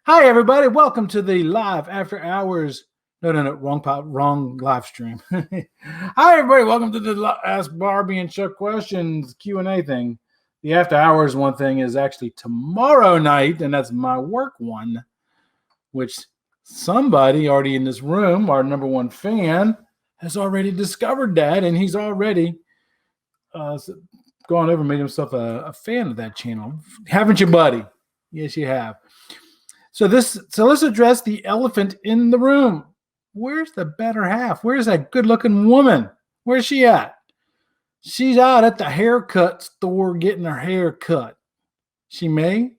Hi, everybody. Welcome to the live after hours. No, wrong live stream. Hi, everybody. Welcome to the Ask Barbie and Chuck questions Q&A thing. The after hours one thing is actually tomorrow night, and that's my work one, which somebody already in this room, our number one fan, has already discovered that, and he's already gone over and made himself a fan of that channel. Haven't you, buddy? Yes, you have. So let's address the elephant in the room. Where's the better half? Where's that good-looking woman? Where's she at? She's out at the haircut store getting her hair cut. She may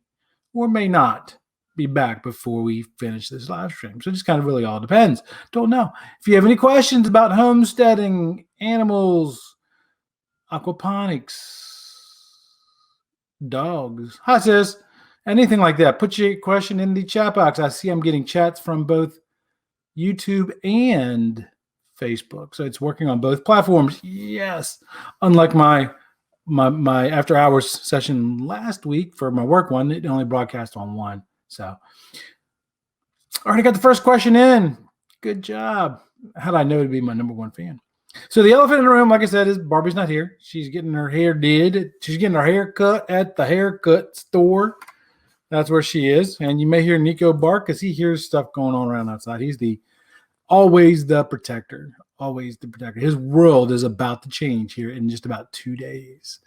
or may not be back before we finish this live stream. So it just kind of really all depends. Don't know. If you have any questions about homesteading, animals, aquaponics, dogs, hi sis, anything like that, put your question in the chat box. I see I'm getting chats from both YouTube and Facebook, so it's working on both platforms. Yes, unlike my after hours session last week for my work one, it only broadcast on one. So already got the first question in. Good job. How did I know to be my number one fan? So the elephant in the room, like I said, is Barbie's not here. She's getting her hair did. She's getting her hair cut at the haircut store. That's where she is. And you may hear Nico bark because he hears stuff going on around outside. He's always the protector. Always the protector. His world is about to change here in just about 2 days.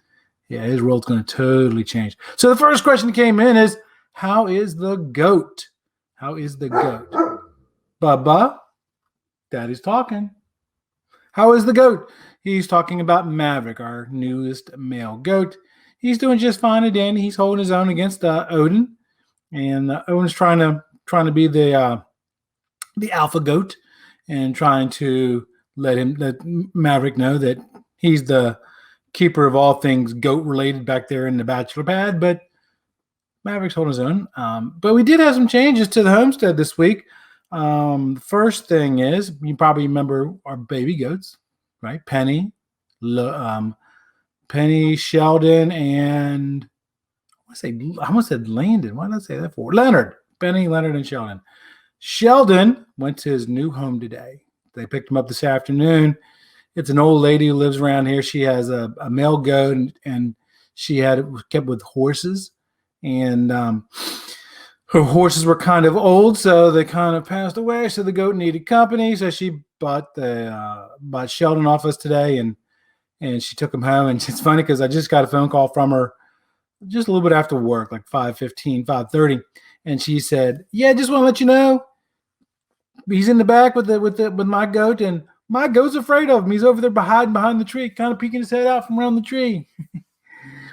Yeah, his world's going to totally change. So the first question that came in is, how is the goat? How is the goat? Bubba, Daddy's talking. How is the goat? He's talking about Maverick, our newest male goat. He's doing just fine and dandy. He's holding his own against Odin, and Odin's trying to be the alpha goat and trying to let Maverick know that he's the keeper of all things goat related back there in the bachelor pad. But Maverick's holding his own. But we did have some changes to the homestead this week. The first thing is, you probably remember our baby goats, right? Penny, Sheldon, and I almost said Landon. Why did I say that for? Leonard. Penny, Leonard, and Sheldon. Sheldon went to his new home today. They picked him up this afternoon. It's an old lady who lives around here. She has a male goat, and she kept with horses, and her horses were kind of old, so they kind of passed away. So the goat needed company, so she bought Sheldon off us today, and she took him home. And it's funny because I just got a phone call from her just a little bit after work, like 5:15, 5:30, and she said, "Yeah, just want to let you know, he's in the back with my goat, and my goat's afraid of him. He's over there behind the tree, kind of peeking his head out from around the tree."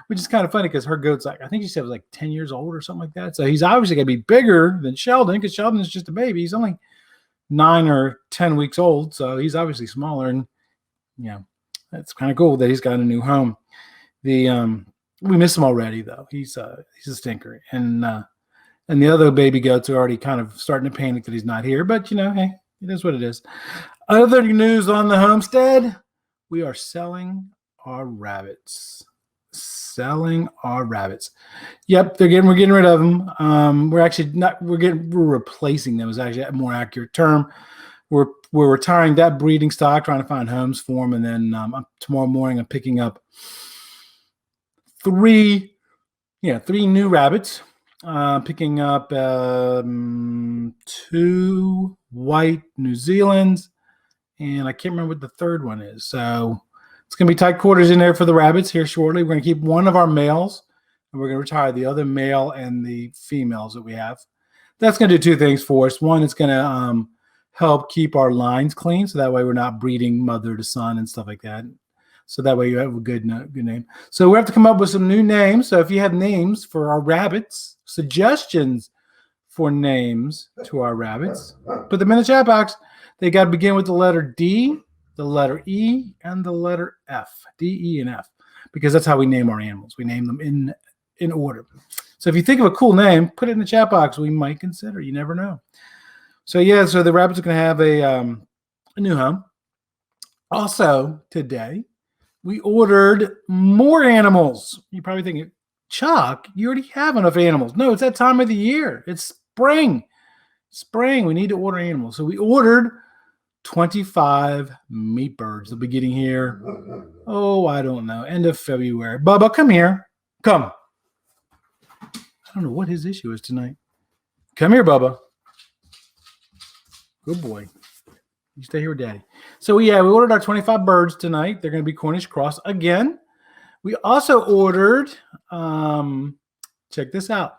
Which is kind of funny because her goat's I think she said was like 10 years old or something like that. So he's obviously going to be bigger than Sheldon because Sheldon is just a baby. He's only 9 or 10 weeks old. So he's obviously smaller. And, that's kind of cool that he's got a new home. We miss him already, though. He's a stinker. And the other baby goats are already kind of starting to panic that he's not here. But, hey, it is what it is. Other news on the homestead, we are selling our rabbits. Yep, we're getting rid of them. We're replacing them is actually a more accurate term. We're retiring that breeding stock, trying to find homes for them, and then tomorrow morning I'm picking up three new rabbits. Picking up 2 white New Zealands, and I can't remember what the third one is. So it's going to be tight quarters in there for the rabbits here shortly. We're going to keep one of our males, and we're going to retire the other male and the females that we have. That's going to do 2 things for us. One, it's going to help keep our lines clean, so that way we're not breeding mother to son and stuff like that. So that way you have a good name. So we have to come up with some new names. So if you have names for our rabbits, suggestions for names to our rabbits, put them in the chat box. They got to begin with the letter D, the letter E, and the letter F. D, E, and F. Because that's how we name our animals. We name them in order. So if you think of a cool name, put it in the chat box. We might consider. You never know. So so the rabbits are going to have a new home. Also, today, we ordered more animals. You're probably thinking, Chuck, you already have enough animals. No, it's that time of the year. It's spring. Spring. We need to order animals. So we ordered 25 meat birds. They'll be getting here. Oh, I don't know. End of February. Bubba, come here. Come. I don't know what his issue is tonight. Come here, Bubba. Good boy. You stay here with Daddy. So, yeah, we ordered our 25 birds tonight. They're going to be Cornish cross again. We also ordered, check this out,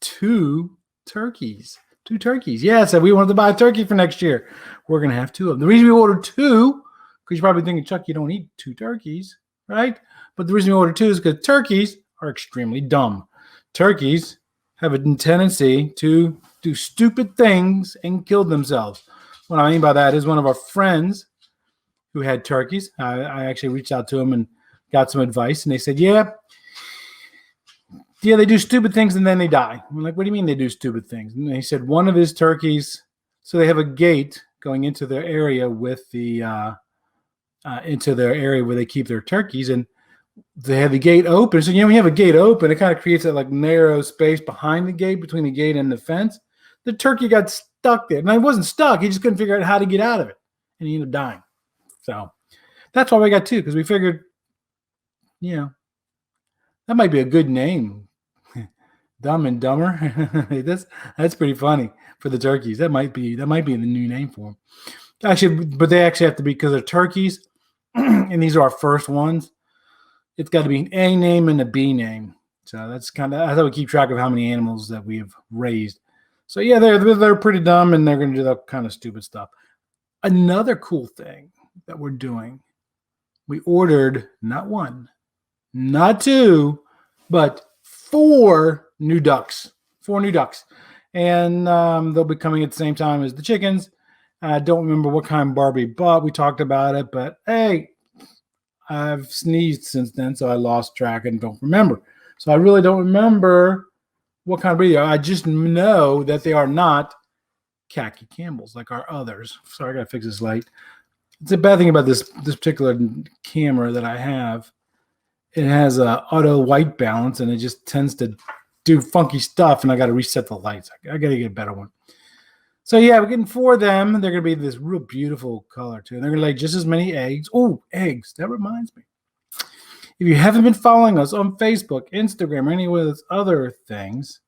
2 turkeys. 2 turkeys. Yeah, so we wanted to buy a turkey for next year. We're going to have 2 of them. The reason we ordered 2, because you're probably thinking, Chuck, you don't eat 2 turkeys, right? But the reason we ordered 2 is because turkeys are extremely dumb. Turkeys have a tendency to do stupid things and kill themselves. What I mean by that is one of our friends who had turkeys, I actually reached out to him and got some advice, and they said, yeah, they do stupid things and then they die. I'm like, what do you mean they do stupid things? And he said one of his turkeys, so they have a gate going into their area with the into their area where they keep their turkeys, and they have the gate open. So, when you have a gate open, it kind of creates that like narrow space behind the gate, between the gate and the fence. The turkey got stuck there. Now, he wasn't stuck. He just couldn't figure out how to get out of it, and he ended up dying. So that's why we got 2, because we figured, that might be a good name. Dumb and Dumber. That's pretty funny for the turkeys. That might be the new name for them. Actually, but they actually have to be, because they're turkeys, and these are our first ones. It's got to be an A name and a B name. So that's how we keep track of how many animals that we have raised. So yeah, they're pretty dumb, and they're going to do that kind of stupid stuff. Another cool thing that we're doing, we ordered not 1, not 2, but 4 new ducks. 4 new ducks. And they'll be coming at the same time as the chickens. I don't remember what kind Barbie bought. We talked about it, but hey, I've sneezed since then, so I lost track and don't remember. So I really don't remember what kind of breed they are. I just know that they are not khaki Campbells like our others. Sorry, I got to fix this light. It's a bad thing about this particular camera that I have. It has a auto white balance, and it just tends to do funky stuff, and I got to reset the lights. I got to get a better one. So, yeah, we're getting 4 of them. They're going to be this real beautiful color, too. And they're going to lay just as many eggs. Oh, eggs. That reminds me. If you haven't been following us on Facebook, Instagram, or any of those other things,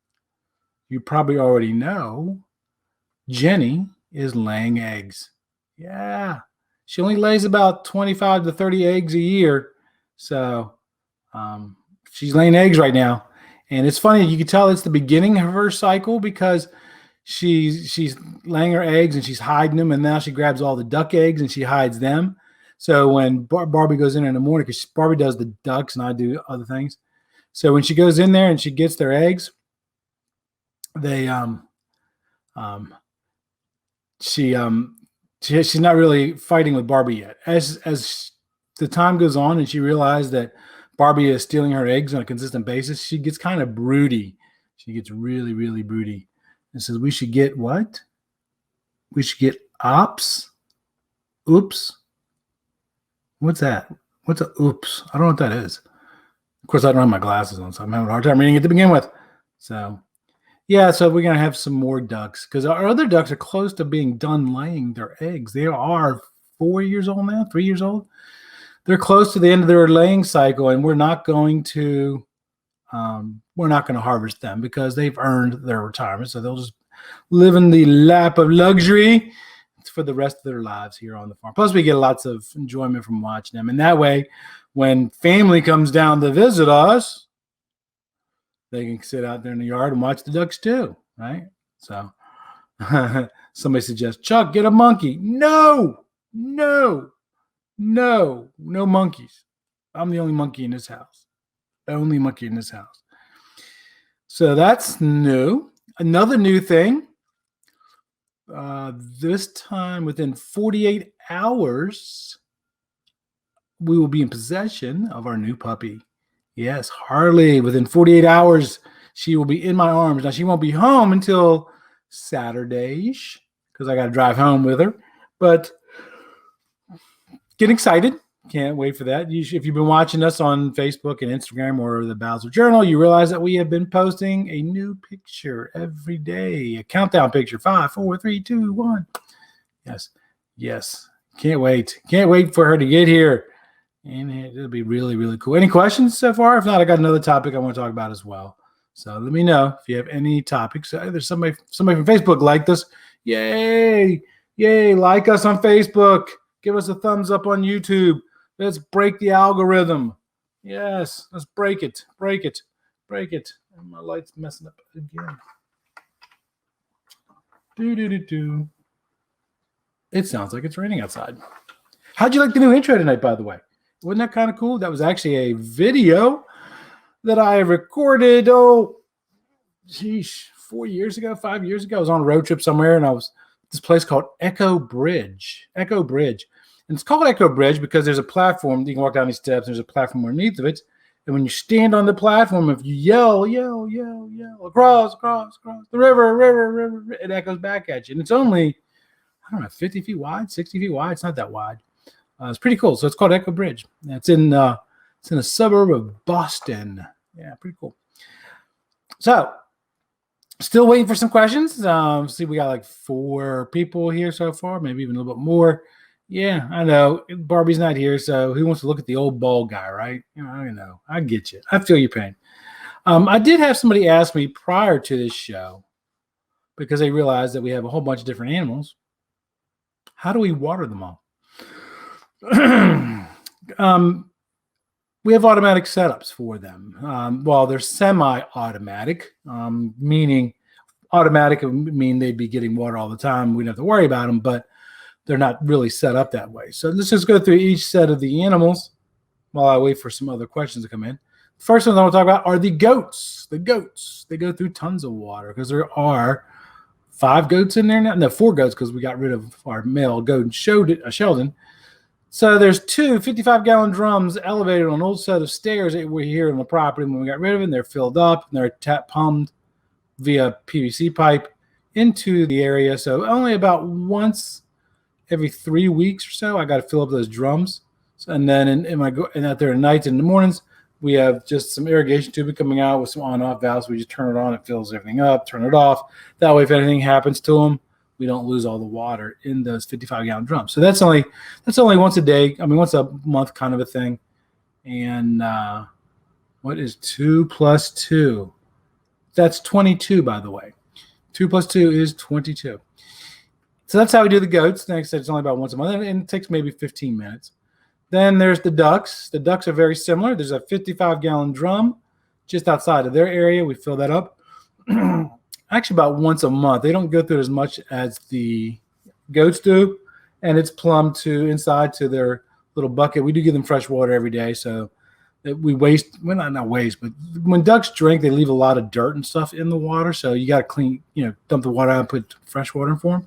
you probably already know Jenny is laying eggs. Yeah. She only lays about 25 to 30 eggs a year. So she's laying eggs right now. And it's funny. You can tell it's the beginning of her cycle, because she's laying her eggs and she's hiding them. And now she grabs all the duck eggs and she hides them. So when Barbie goes in the morning, because Barbie does the ducks and I do other things. So when she goes in there and she gets their eggs, she's not really fighting with Barbie yet. As the time goes on and she realizes that Barbie is stealing her eggs on a consistent basis, she gets kind of broody. She gets really, really broody and says, we should get what? We should get ops. Oops. What's that? What's a oops? I don't know what that is. Of course, I don't have my glasses on, so I'm having a hard time reading it to begin with. So, yeah, so we're going to have some more ducks, because our other ducks are close to being done laying their eggs. They are 4 years old now, 3 years old. They're close to the end of their laying cycle, and we're not going to harvest them, because they've earned their retirement. So they'll just live in the lap of luxury for the rest of their lives here on the farm. Plus, we get lots of enjoyment from watching them. And that way, when family comes down to visit us, they can sit out there in the yard and watch the ducks too, right? So somebody suggests, Chuck, get a monkey. No monkeys. I'm the only monkey in this house. Only monkey in this house. So that's new. Another new thing. This time, within 48 hours, we will be in possession of our new puppy. Yes, Harley. Within 48 hours, she will be in my arms. Now, she won't be home until Saturday-ish, because I got to drive home with her. But getting excited. Can't wait for that. If you've been watching us on Facebook and Instagram or the Bowser Journal, you realize that we have been posting a new picture every day, a countdown picture. 5, 4, 3, 2, 1. Yes. Can't wait. Can't wait for her to get here. And it'll be really, really cool. Any questions so far? If not, I got another topic I want to talk about as well. So let me know if you have any topics. There's somebody from Facebook liked us. Yay. Like us on Facebook. Give us a thumbs up on YouTube. Let's break the algorithm. Yes, let's break it. And my light's messing up again. It sounds like it's raining outside. How'd you like the new intro tonight, by the way? Wasn't that kind of cool? That was actually a video that I recorded, 5 years ago. I was on a road trip somewhere, and I was at this place called Echo Bridge. And it's called Echo Bridge because there's a platform. You can walk down these steps. There's a platform underneath of it. And when you stand on the platform, if you yell, across the river, it echoes back at you. And it's only, 50 feet wide, 60 feet wide. It's not that wide. It's pretty cool. So it's called Echo Bridge. It's in a suburb of Boston. Yeah, pretty cool. So still waiting for some questions. See, we got like 4 people here so far, maybe even a little bit more. Yeah, I know. Barbie's not here, so who wants to look at the old bald guy, right? I know. I get you. I feel your pain. I did have somebody ask me prior to this show, because they realized that we have a whole bunch of different animals, how do we water them all? We have automatic setups for them. Well, they're semi-automatic, meaning automatic would mean they'd be getting water all the time. We don't have to worry about them, but they're not really set up that way. So let's just go through each set of the animals while I wait for some other questions to come in. First one I want to talk about are the goats. The goats, they go through tons of water because there are 5 goats in there now. No, 4 goats because we got rid of our male goat, Sheldon. So there's 2 55-gallon drums elevated on an old set of stairs that were here on the property. When we got rid of them, they're filled up and they're pumped via PVC pipe into the area. So only about once every 3 weeks or so, I got to fill up those drums. And then out there at nights and in the mornings, we have just some irrigation tubing coming out with some on-off valves. We just turn it on, it fills everything up, turn it off. That way, if anything happens to them, we don't lose all the water in those 55-gallon drums. So that's only once a day. Once a month kind of a thing. And what is 2 plus 2? That's 22, by the way. 2 plus 2 is 22. So that's how we do the goats. Like I said, it's only about once a month, and it takes maybe 15 minutes. Then there's the ducks. The ducks are very similar. There's a 55-gallon drum just outside of their area. We fill that up. Actually, about once a month. They don't go through as much as the goats do, and it's plumbed inside to their little bucket. We do give them fresh water every day, so that we waste. Well, not waste, but when ducks drink, they leave a lot of dirt and stuff in the water. So you got to clean, dump the water out and put fresh water in for them.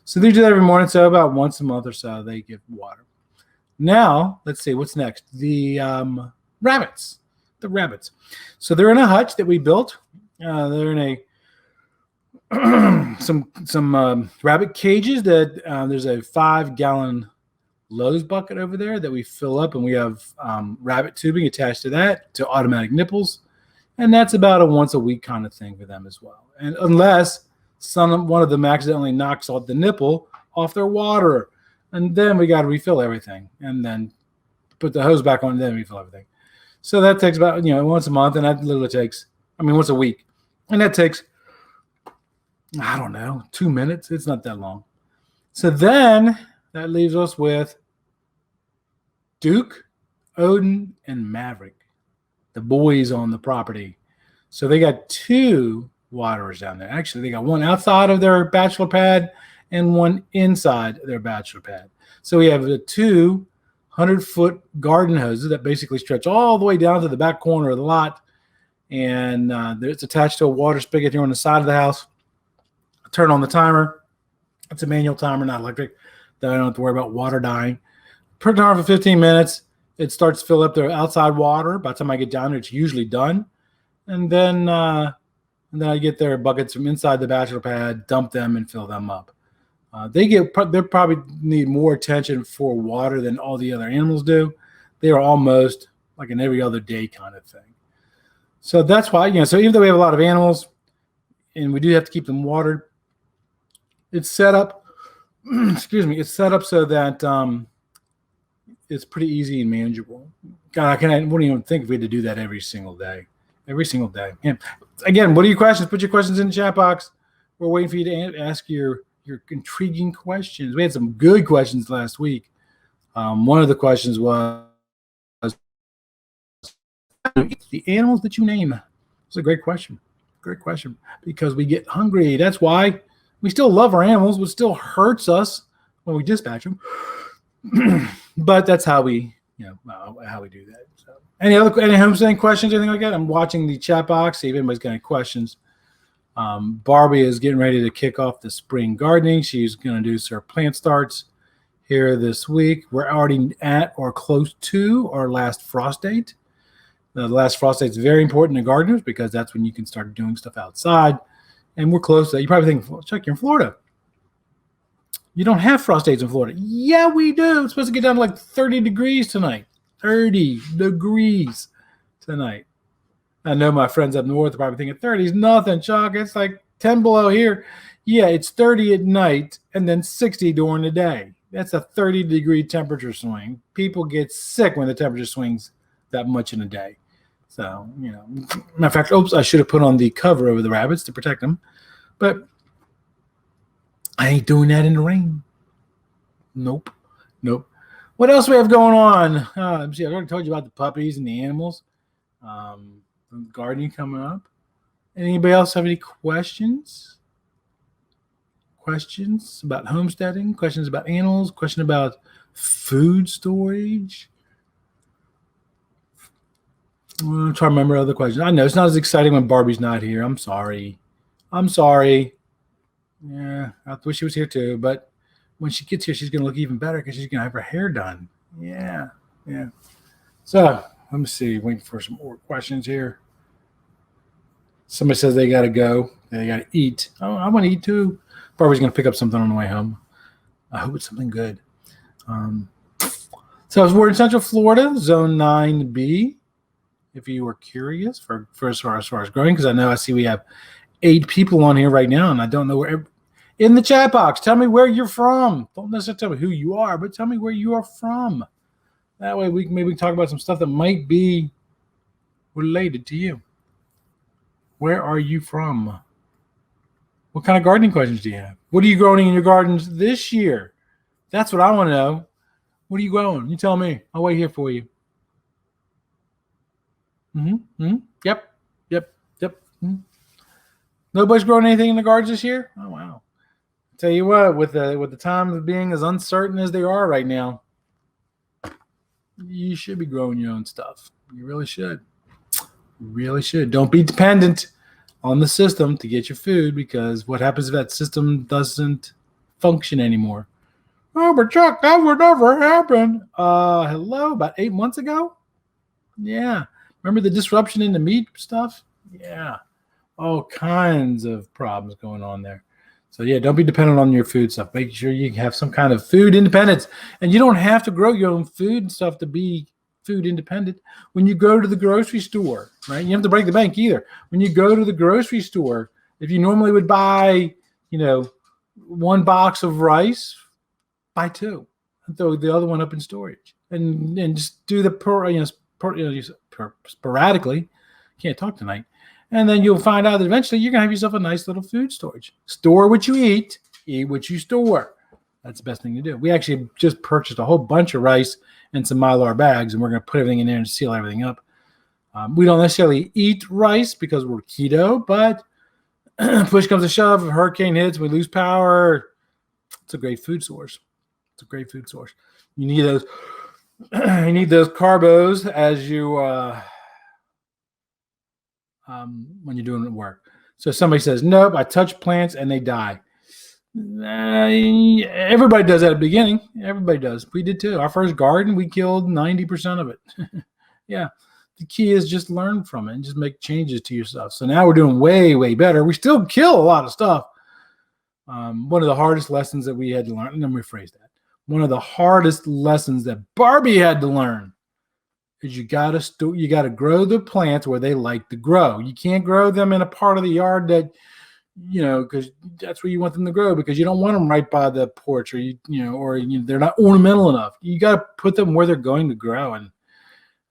So they do that every morning. So about once a month or so, they give water. Now, let's see what's next. The rabbits. The rabbits. So they're in a hutch that we built. They're in a some rabbit cages that there's a 5-gallon Lowe's bucket over there that we fill up, and we have rabbit tubing attached to that to automatic nipples, and that's about a once a week kind of thing for them as well. And unless one of them accidentally knocks off the nipple off their water, and then we got to refill everything, and then put the hose back on, and then refill everything. So that takes about once a month, and that literally takes once a week, and that takes 2 minutes. It's not that long. So then that leaves us with Duke, Odin, and Maverick, the boys on the property. So they got 2 waterers down there. Actually, they got one outside of their bachelor pad and one inside their bachelor pad. So we have the 2 100-foot garden hoses that basically stretch all the way down to the back corner of the lot. And it's attached to a water spigot here on the side of the house. I turn on the timer. It's a manual timer, not electric. That I don't have to worry about water dying. Put it on for 15 minutes. It starts to fill up the outside water. By the time I get down there, it's usually done. And then I get their buckets from inside the bachelor pad, dump them, and fill them up. They probably need more attention for water than all the other animals do. They are almost like an every other day kind of thing. So that's why, so even though we have a lot of animals and we do have to keep them watered, it's set up, excuse me, it's set up so that it's pretty easy and manageable. God, I wouldn't even think if we had to do that every single day. Every single day. Yeah. Again, what are your questions? Put your questions in the chat box. We're waiting for you to ask your intriguing questions. We had some good questions last week. One of the questions was the animals that you name. It's a great question. Great question. Because we get hungry. That's why we still love our animals. It still hurts us when we dispatch them. But that's how we, how we do that. So, any homesteading questions, anything like that? I'm watching the chat box, see if anybody's got any questions. Barbie is getting ready to kick off the spring gardening. She's going to do her plant starts here this week. We're already at or close to our last frost date. The last frost date is very important to gardeners because that's when you can start doing stuff outside. And we're close to that. You probably think, Chuck, you're in Florida. You don't have frost dates in Florida. Yeah, we do. It's supposed to get down to like 30 degrees tonight. 30 degrees tonight. I know my friends up north are probably thinking 30 is nothing, Chuck. It's like 10 below here. Yeah, it's 30 at night and then 60 during the day. That's a 30-degree temperature swing. People get sick when the temperature swings that much in a day. So, matter of fact, I should have put on the cover over the rabbits to protect them. But I ain't doing that in the rain. Nope. What else we have going on? Let me see. I already told you about the puppies and the animals. Gardening coming up. Anybody else have any questions? Questions about homesteading? Questions about animals? Question about food storage? I'm trying to remember other questions. I know it's not as exciting when Barbie's not here. I'm sorry. Yeah, I wish she was here too. But when she gets here, she's going to look even better because she's going to have her hair done. Yeah. So let me see. Waiting for some more questions here. Somebody says they got to go. They got to eat. Oh, I want to eat too. Barbie's going to pick up something on the way home. I hope it's something good. So we're in Central Florida, Zone 9B. If you were curious for as far as growing, because I see we have 8 people on here right now, and I don't know where. In the chat box, tell me where you're from. Don't necessarily tell me who you are, but tell me where you are from. That way we can maybe talk about some stuff that might be related to you. Where are you from? What kind of gardening questions do you have? What are you growing in your gardens this year? That's what I want to know. What are you growing? You tell me. I'll wait here for you. Yep. Nobody's growing anything in the gardens this year? Oh, wow. Tell you what, with the times being as uncertain as they are right now, you should be growing your own stuff. You really should. Don't be dependent on the system to get your food, because what happens if that system doesn't function anymore? Oh, but Chuck, that would never happen. Hello, about 8 months ago? Yeah. Remember the disruption in the meat stuff? Yeah. All kinds of problems going on there. So, yeah, don't be dependent on your food stuff. Make sure you have some kind of food independence. And you don't have to grow your own food and stuff to be food independent. When you go to the grocery store, right? You don't have to break the bank either. When you go to the grocery store, if you normally would buy, 1 box of rice, buy 2 and throw the other one up in storage. And just do the sporadically. Can't talk tonight. And then you'll find out that eventually you're going to have yourself a nice little food storage. Store what you eat what you store. That's the best thing to do. We actually just purchased a whole bunch of rice and some Mylar bags, and we're going to put everything in there and seal everything up. We don't necessarily eat rice because we're keto, but push comes to shove, if a hurricane hits, we lose power. It's a great food source. You need those. You need those carbos as you when you're doing work. So somebody says, nope, I touch plants and they die. Everybody does that at the beginning. Everybody does. We did too. Our first garden, we killed 90% of it. Yeah. The key is just learn from it and just make changes to your stuff. So now we're doing way, way better. We still kill a lot of stuff. One of the hardest lessons that we had to learn, let me rephrase that. One of the hardest lessons that Barbie had to learn is you got to grow the plants where they like to grow. You can't grow them in a part of the yard that, because that's where you want them to grow, because you don't want them right by the porch, or they're not ornamental enough. You got to put them where they're going to grow, and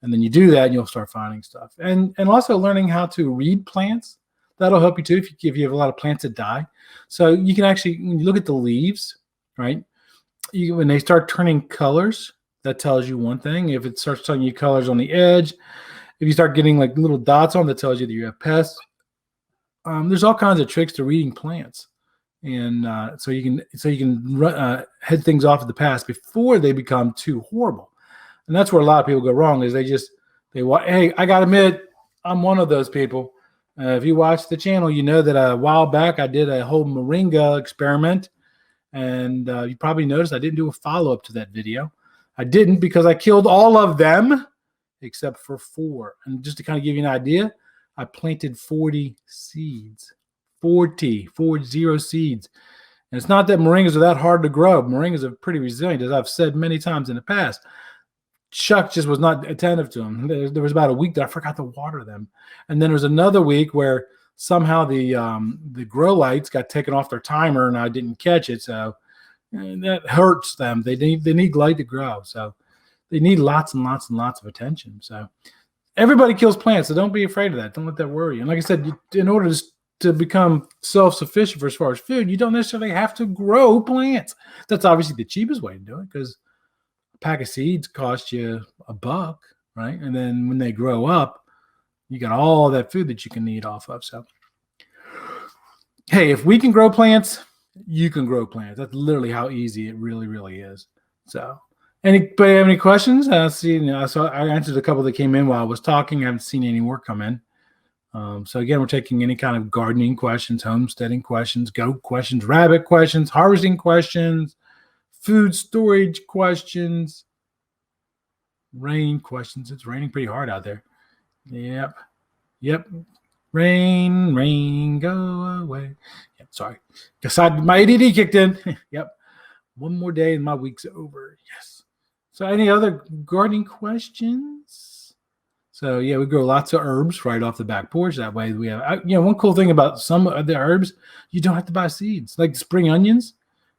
then you do that, and you'll start finding stuff. And also learning how to read plants. That'll help you too if you have a lot of plants that die. So you can actually, when you look at the leaves, right? When they start turning colors, that tells you one thing. If it starts telling you colors on the edge, if you start getting like little dots on, that tells you that you have pests. There's all kinds of tricks to reading plants, and so you can head things off at the pass before they become too horrible. And that's where a lot of people go wrong. Is hey, I gotta admit, I'm one of those people. If you watch the channel, you know that a while back I did a whole moringa experiment, and you probably noticed I didn't do a follow-up to that video. I didn't, because I killed all of them except for 4. And just to kind of give you an idea, I planted 40 seeds. 40 seeds. And it's not that moringas are that hard to grow. Moringas are pretty resilient, as I've said many times in the past. Chuck just was not attentive to them. There was about a week that I forgot to water them. And then there was another week where somehow the grow lights got taken off their timer and I didn't catch it. So that hurts them. They need light to grow. So they need lots and lots and lots of attention. So everybody kills plants. So don't be afraid of that. Don't let that worry you. And like I said, in order to become self-sufficient for as far as food, you don't necessarily have to grow plants. That's obviously the cheapest way to do it, because a pack of seeds cost you $1, right? And then when they grow up, you got all that food that you can eat off of. So, hey, if we can grow plants, you can grow plants. That's literally how easy it really, really is. So, anybody have any questions? I answered a couple that came in while I was talking. I haven't seen any more come in. So again, we're taking any kind of gardening questions, homesteading questions, goat questions, rabbit questions, harvesting questions, food storage questions, rain questions. It's raining pretty hard out there. Yep. Rain, go away. Yep, sorry. Decided my ADD kicked in. Yep. One more day and my week's over. Yes. So any other gardening questions? So yeah, we grow lots of herbs right off the back porch. That way we have, one cool thing about some of the herbs, you don't have to buy seeds. Like the spring onions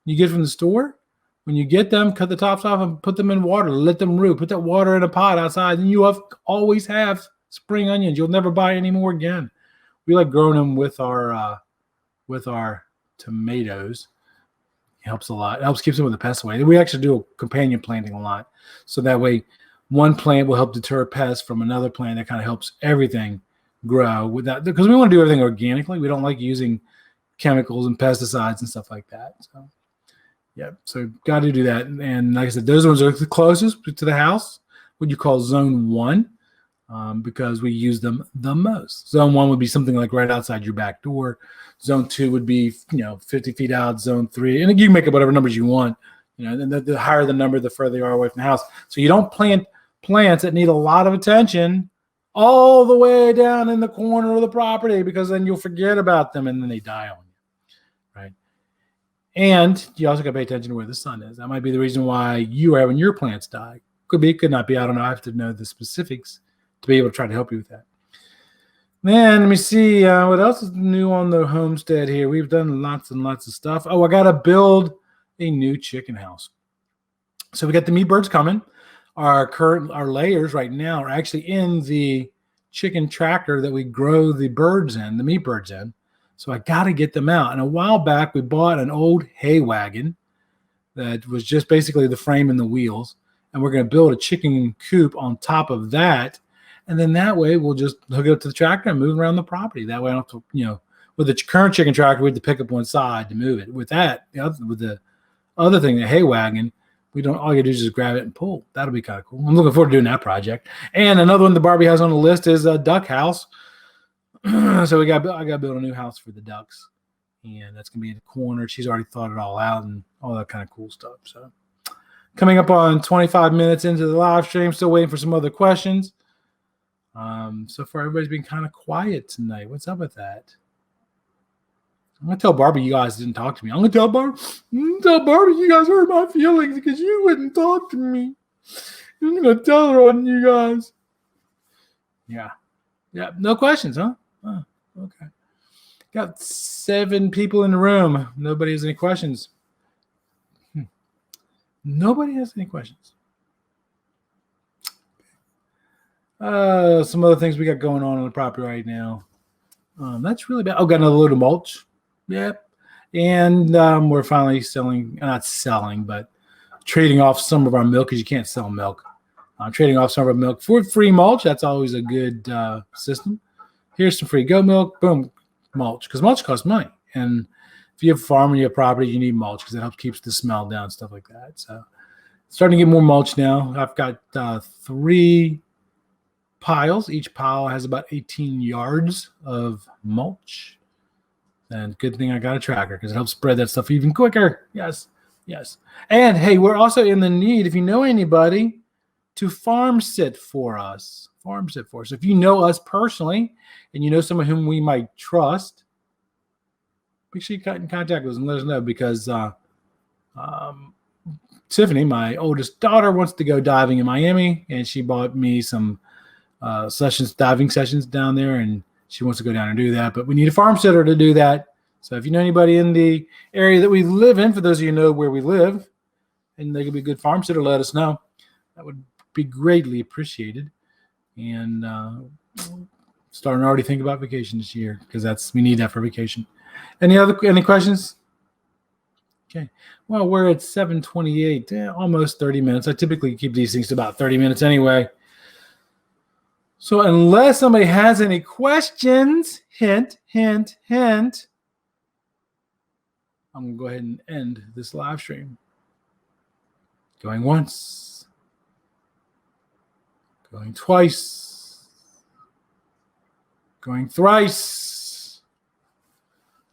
you get from the store. When you get them, cut the tops off and put them in water. Let them root. Put that water in a pot outside, and you always have spring onions. You'll never buy any more again. We like growing them with our tomatoes. It helps a lot. It helps keep some of the pests away. We actually do companion planting a lot, so that way one plant will help deter pests from another plant. That kind of helps everything grow without, because we want to do everything organically. We don't like using chemicals and pesticides and stuff like that. So yeah, so got to do that. And like I said, those ones are the closest to the house, what you call zone 1. Because we use them the most. Zone 1 would be something like right outside your back door. Zone 2 would be 50 feet out. Zone 3, and you can make up whatever numbers you want. And the higher the number, the further you are away from the house. So you don't plant plants that need a lot of attention all the way down in the corner of the property, because then you'll forget about them and then they die on you, right? And you also got to pay attention to where the sun is. That might be the reason why you are having your plants die. Could be, could not be. I don't know. I have to know the specifics to be able to try to help you with that. Man, let me see what else is new on the homestead here. We've done lots and lots of stuff. Oh, I got to build a new chicken house. So we got the meat birds coming. Our layers right now are actually in the chicken tractor that we grow the birds in, the meat birds in. So I got to get them out. And a while back, we bought an old hay wagon that was just basically the frame and the wheels. And we're going to build a chicken coop on top of that. And then that way we'll just hook it up to the tractor and move around the property. That way I don't have to, with the current chicken tractor, we have to pick up one side to move it. With that, with the other thing, the hay wagon, all you gotta do is just grab it and pull. That'll be kind of cool. I'm looking forward to doing that project. And another one the Barbie has on the list is a duck house. So I got to build a new house for the ducks. And that's going to be in the corner. She's already thought it all out and all that kind of cool stuff. So coming up on 25 minutes into the live stream, still waiting for some other questions. So far, everybody's been kind of quiet tonight. What's up with that? I'm gonna tell Barbie you guys didn't talk to me. I'm gonna tell Barbie you guys hurt my feelings because you wouldn't talk to me. I'm gonna tell her on you guys. Yeah. No questions, huh? Oh, okay. Got 7 people in the room. Nobody has any questions. Nobody has any questions. Some other things we got going on the property right now. That's really bad. Oh, got another load of mulch. Yep. And we're finally not selling, but trading off some of our milk because you can't sell milk. Trading off some of our milk for free mulch. That's always a good system. Here's some free goat milk. Boom, mulch. Because mulch costs money. And if you have a farm and you have property, you need mulch because it helps keeps the smell down, stuff like that. So starting to get more mulch now. I've got 3 piles. Each pile has about 18 yards of mulch. And good thing I got a tracker because it helps spread that stuff even quicker. Yes. And hey, we're also in the need, if you know anybody, to farm sit for us. So if you know us personally and you know someone whom we might trust, make sure you get in contact with us and let us know because Tiffany, my oldest daughter, wants to go diving in Miami, and she bought me some diving sessions down there, and she wants to go down and do that. But we need a farm sitter to do that. So if you know anybody in the area that we live in, for those of you who know where we live, and they could be a good farm sitter, let us know. That would be greatly appreciated. And starting to already think about vacation this year because we need that for vacation. Any questions? Okay. Well, we're at 7:28, almost 30 minutes. I typically keep these things to about 30 minutes anyway. So unless somebody has any questions, hint, I'm going to go ahead and end this live stream. Going once. Going twice. Going thrice.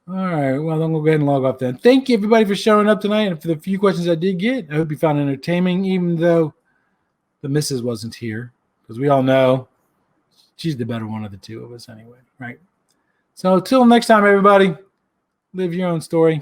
All right. Well, I'm going to go ahead and log off then. Thank you, everybody, for showing up tonight and for the few questions I did get. I hope you found it entertaining, even though the missus wasn't here, because we all know she's the better one of the two of us anyway, right? So until next time, everybody, live your own story.